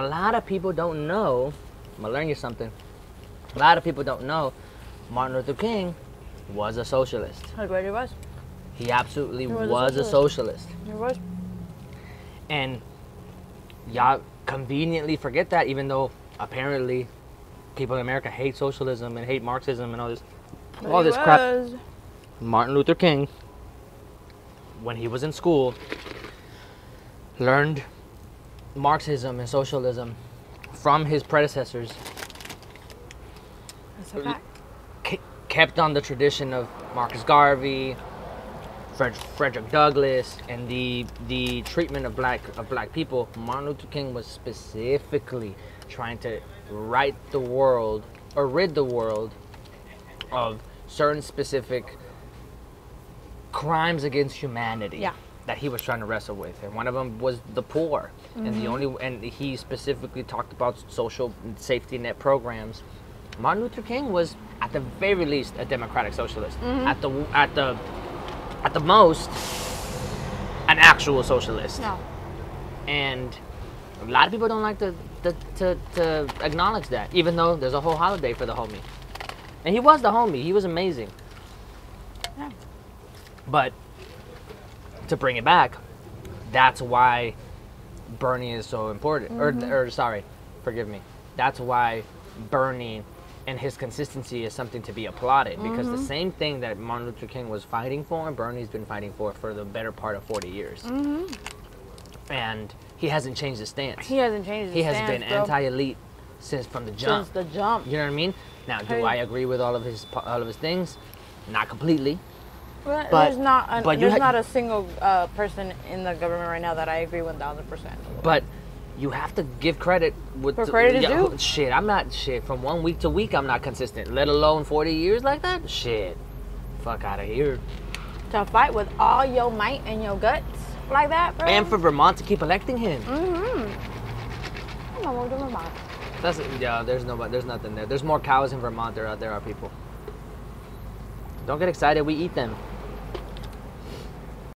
a lot of people don't know, I'm going to learn you something. A lot of people don't know Martin Luther King was a socialist. I bet he was. He absolutely was a socialist. He was. And y'all conveniently forget that, even though apparently people in America hate socialism and hate Marxism and all this crap. Martin Luther King, when he was in school, learned Marxism and socialism from his predecessors. That's a fact. Kept on the tradition of Marcus Garvey, Frederick Douglass, and the treatment of black people. Martin Luther King was specifically trying to right the world or rid the world of certain specific crimes against humanity. Yeah. That he was trying to wrestle with, and one of them was the poor. And he specifically talked about social safety net programs. Martin Luther King was, at the very least, a democratic socialist. At the most, an actual socialist. No. And a lot of people don't like to acknowledge that, even though there's a whole holiday for the homie. And he was the homie. He was amazing. Yeah. But to bring it back, that's why Bernie is so important. Or sorry, forgive me. That's why Bernie and his consistency is something to be applauded, because the same thing that Martin Luther King was fighting for, Bernie's been fighting for the better part of 40 years. And he hasn't changed his stance. He hasn't changed his stance. He has been anti-elite from the jump. Since the jump. You know what I mean? Now, do I agree with all of his things? Not completely. But there's not a single person in the government right now that I agree 1,000%. But you have to give credit for credit is due. Shit, I'm not from 1 week to week. I'm not consistent. Let alone 40 years like that. Shit, fuck out of here. To fight with all your might and your guts like that, bro. And for Vermont to keep electing him. I'm gonna move to Vermont. There's nothing there. There's more cows in Vermont than there are people. Don't get excited. We eat them.